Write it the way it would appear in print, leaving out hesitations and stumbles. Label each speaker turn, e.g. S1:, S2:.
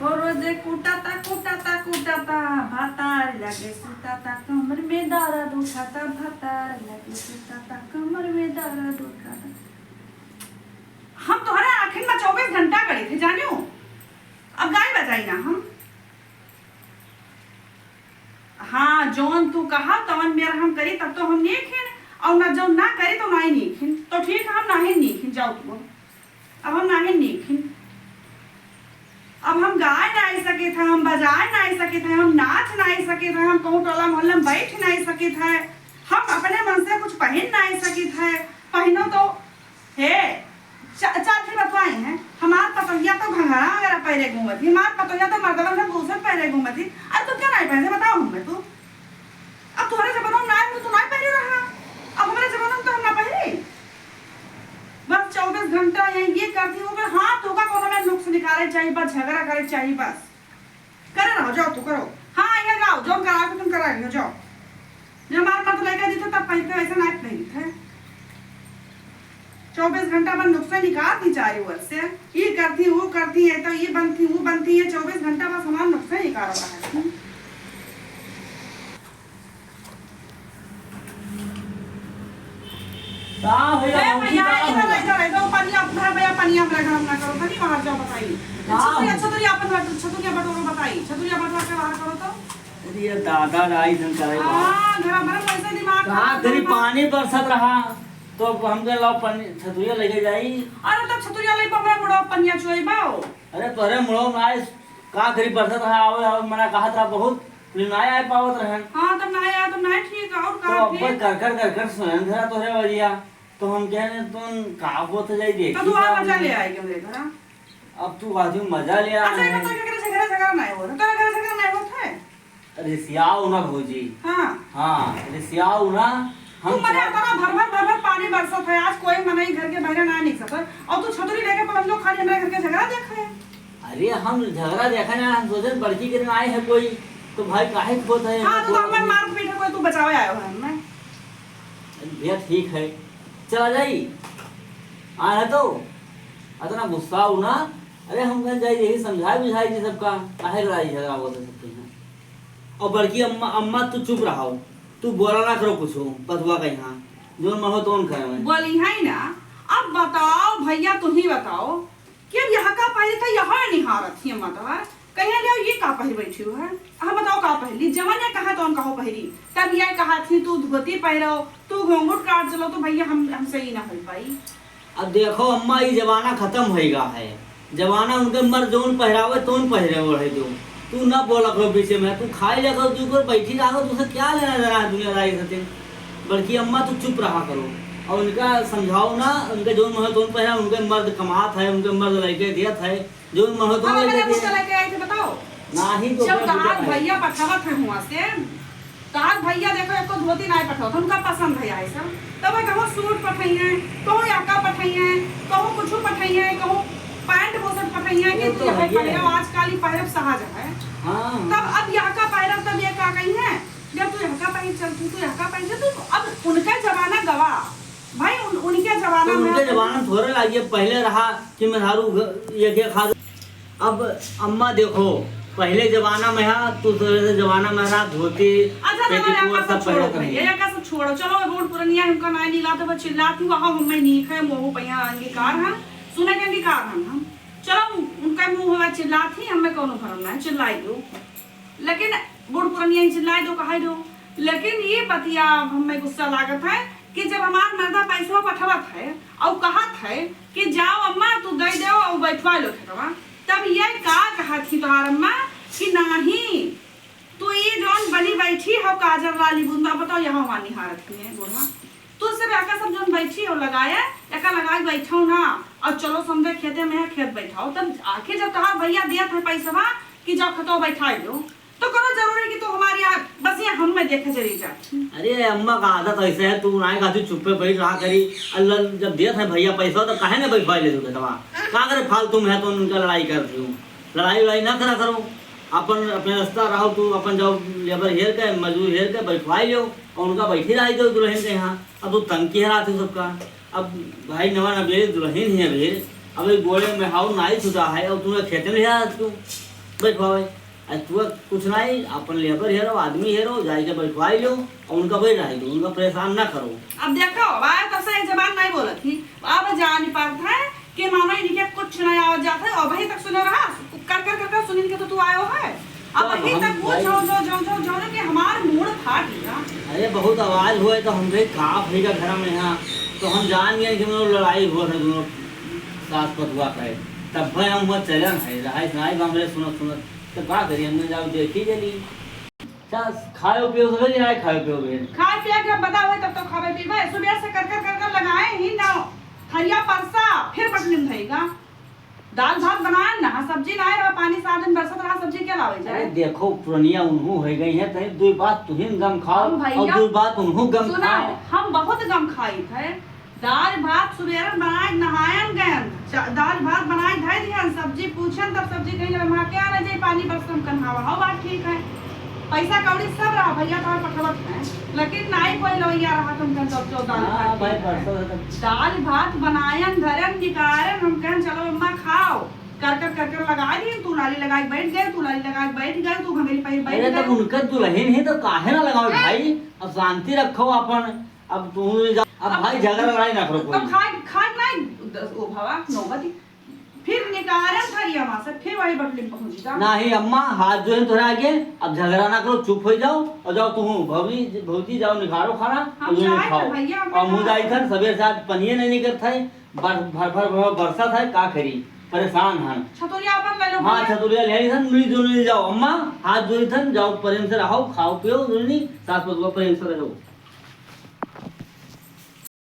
S1: रोजे कूटाता कूटाता कूटाता भातार लगे सुताता कमर में दर्द उठाता भातार लगे सुताता कमर में दर्द उठाता। हम तुम्हारे आखिर में 24 घंटा करे थे जानियो, अब गाय बजाई ना हम। हाँ जौन तू कहा तवन मेरा हम करी तब तो हम नहीं खिन, और ना जो ना करी तो नहीं खिन। तो ठीक है हम नाहिन नहीं खिन, जाओ तुम अब हम नाहिन नहीं खिन। अब हम गाय नहीं सके थे, हम बजाए नहीं सके थे, हम नाच नहीं सके थे, हम कहूँ टोला मोहल्ला में बैठ नहीं सके थे, हम अपने मन से कुछ पहन नहीं सके थे। पहनो तो है चाची बतवाई हैं, हमार पतोहिया तो घंघरा वगैरह पहले घूमत थी, हमार पतोहिया तो मर्दवा में भूषण पहले घूमत थी। अब तू क्या नहीं पहने बताओ हमें तू। अब तुम्हारे जमाना में नाच में तू नहीं पहने रहा, अब हमारे जमाना में तो हम ना पहने। बस 24 घंटा ये करती हूँ। हाँ तू का कोनो में नुक्स निकाले चाहिए, बस झगड़ा करे चाहिए, बस करे रहो, जाओ तू करो। हाँ ये जाओ जो करा तुम करा रही हो, जाओ। जब हमारे पास लेकर दी तब पहले ऐसा नाच नहीं थे। 24 घंटा बस नुक्से निकालती चारों ओर से, ये करती वो करती है, तो ये बनती वो बनती है। 24 घंटा बस हमारा नुक्से निकाल रहा है।
S2: दादा राई पानी बरसत रहा तो हम छतुरिया लेके जाई।
S1: अरे तब छतुरिया ले पमरा मुड़ो पनिया चोइबाओ।
S2: अरे तोरे मुड़ो नाय का करी बरसत रहा आवे मना कहत रहा बहुत नाय आए पावत रहन।
S1: हां तब नाय आया तो नाय ठीक और का
S2: तो अब कर सुनन धरा तोरे वजिया तो हम कहने तुम का होत जाई देख
S1: तो तू आ मजा ले आई क्यों रे घरा।
S2: अब तू आदमी मजा ले आ।
S1: अच्छा बता के झगड़ा नहीं हो रहा, तेरा घर झगड़ा नहीं होता है।
S2: रिसियाओ ना भौजी। हां रिसियाओ ना
S1: हम मने अपना भर पानी बरसत है, आज कोई मने घर के बाहर ना निकल सकता और तू छतरी लेके पहुंच लो खाली हमारे घर के झगड़ा देख है।
S2: अरे हम झगड़ा देखा ना, हम सोचन बड़की करने आए हैं कोई तो भाई काहे खोत है।
S1: हां तो हमें मार पीट कोई तू बचावे आयो है मैं।
S2: भैया ठीक है चला जाई आ है तो इतना गुस्सा हो ना। अरे हम कह जाई यही समझाई बुझाई जी सबका काहे लड़ाई झगड़ा होता सबके यहाँ। और बड़की अम्मा तू चुप रहो, तू बोला ना करो कुछ पतवा का यहाँ जो मन हो तो उन करे
S1: बोली है ना। अब बताओ भैया तुम ही बताओ कि अब यहाँ का पहले था यहाँ निहारत थी अम्मा तो कहीं ले ये का पहली बैठी है। हाँ बताओ का पहली जवन ने कहा तो कहो पहली तब ये कहा थी तू धोती पहनो तू घूंघट काट चलो तो भैया हमसे ही ना हो पाई।
S2: अब देखो अम्मा ये जमाना खत्म होएगा है, जमाना उनके मर जोन पहरावे तोन पहरे ओढ़े जो तू ना बोला करो पीछे में तू खाई लेकर तू को बैठी रहो तुझे क्या लेना देना है दुनियादारी से। बल्कि अम्मा तू चुप रहा करो और उनका समझाओ ना, उनके जो मन तो पहना उनके मर्द कमात है, उनके मर्द लेके दिया है जो मन तो
S1: लेके आए थे बताओ
S2: ना ही तो
S1: जब कहा भैया पठावत है हुआ से कहा भैया देखो एक धोती नहीं पठाओ तो उनका पसंद है ऐसा तब कहो सूट पठाई है कहो याका पठाई है कहो कुछ पठाई है कहो पैंट बोसट पठाई है कि तू है पहले आजकल ही पहरब सहज है।
S2: हां
S1: तब अब याका पहरब तब ये का कहीं है जब तू याका पहन चलती तू याका पहन चल तू अब उनका जमाना गवा भाई उनके जमाना
S2: में उनके जमाना थोड़ा लागिए पहले रहा कि मेहरारू ये के खा। अब अम्मा देखो पहले जमाना में है तू जमाना में रहा धोती
S1: पेटीकोट सब पहले कर ये का सब छोड़ो चलो रोड पुरनिया हमका ना नीला तो चिल्लाती वहां हम नहीं है मोह पैया अंगीकार है सुने के अंगीकार हम चलो उनका मुंह हुआ चिल्लाती हमें कोनो भरम ना चिल्लाई दो लेकिन रोड पुरनिया चिल्लाई दो कहे दो। लेकिन ये बतिया हमें गुस्सा लागत है कि जब हमार मर्दा पैसा पठवत है और कहत है कि जाओ अम्मा तू दे दो और बैठवा लो ठेकवा तब ये का कहा थी तोहार अम्मा कि नहीं तू ये जौन बनी बैठी हो काजल वाली बूंदा बताओ यहाँ वहाँ निहारत है बोला तू सब एका सब जौन बैठी हो लगाया एका लगा के बैठाओ ना और चलो समझे खेते में खेत बैठाओ तब आखिर जब तोहार भैया दिया था पैसा कि जाओ खतो बैठा लो तो करो जरूरी कि तू हमारे यहाँ बस ये हम में देखे चली जा।
S2: अरे अम्मा का आदत ऐसे है तू ना खाती चुप्पे बैठ रहा करी अल्लाह जब दिया था भैया पैसा तो काहे ना बैठवा ले तू दवा का करे फालतू में है तो उनका लड़ाई करती हूँ। लड़ाई ना करा करो अपन अपने रास्ता रहो तू अपन जाओ लेबर हेर के मजदूर हेर के बैठवाई लो और उनका बैठी रही दो दुल्हन के यहाँ। अब तू तंग की रहा सबका अब भाई नवा नबेरे दुल्हन ही है अब गोले में हाउ नाई छुटा है और तुम्हें खेते में तू बैठवावे। तू कुछ नहीं, अपन लेबर हेरो आदमी हेरो जाके बैठवाई लो और उनका बैठ रही दो, उनका परेशान ना करो।
S1: अब देखो आया तो सही जबान नहीं बोलत थी, अब जान पाता है कि मानो इनके कुछ नहीं आ जाता है। और वही तक सुने रहा कर सुनील के तो तू आयो है। अब वही तक वो जो कि हमार मूड फाट गया।
S2: अरे बहुत आवाज हुआ तो हम गए कहा भैया घर में यहाँ, तो हम जान गए कि दोनों लड़ाई हुआ है, दोनों सास पतुआ का। तब भाई हम वहाँ चलन है रहा सुनाई हमरे सुनत तो का करिए, हमने जाओ देखी जली चल खाए पियो सब नहीं खाए पियो
S1: खाए पिया के बताओ तब तो खावे पीवे सुबह से कर लगाए ही ना थरिया परसा फिर बटलिन धइगा। दाल भात बनाए ना सब्जी ना है, पानी 7 दिन बरसत रहा सब्जी क्या लावे जाए।
S2: देखो पुरनिया उन्हों हो गई है, तनी दो बात तुहिन गम खाओ और दो बात उन्हों गम खाओ।
S1: हम बहुत गम खाई थे। दाल भात सुबह बनाए नहायन गए, दाल भात बनाए धइ दिहन, सब्जी पूछन तब सब्जी कहीं लगा के आना जाए, पानी बरसम कन्हावा हो बात ठीक है। पैसा कौड़ी सब रहा भैया तो पठवत है, लेकिन नहीं कोई लोइया रहा तुम कन तो दाल भात बनायन धरन निकारन हम कह चलो अम्मा खाओ कर लगा दी। तू नाली लगा के बैठ गए, तू नाली लगा के बैठ गए, तू घमेली पे बैठ गए।
S2: तब उनका दुल्हन है तो काहे ना लगाओ भाई, अब शांति रखो अपन। अब तू अब भाई झगड़ा लड़ाई ना करो कोई।
S1: अब खाए नहीं ओ भावा नौबती फिर निकारन थरिया वहां से फिर वही बटली पहुंच जा।
S2: नहीं अम्मा हाथ जो है तोरा आगे, अब झगड़ा ना करो, चुप हो जाओ और जाओ तू भौजी जाओ निकालो खाना और खाओ। और मुँह जाई था सवेर से आज पनिए नहीं निकलता है, भर बरसा था का करी परेशान है।
S1: छतुरिया अपन ले लो।
S2: हाँ छतुरिया ले ली नुई दोनों जाओ अम्मा हाथ धोई थन जाओ, प्रेम से रहो खाओ पियो दोनों सास पतुआ प्रेम से रहो।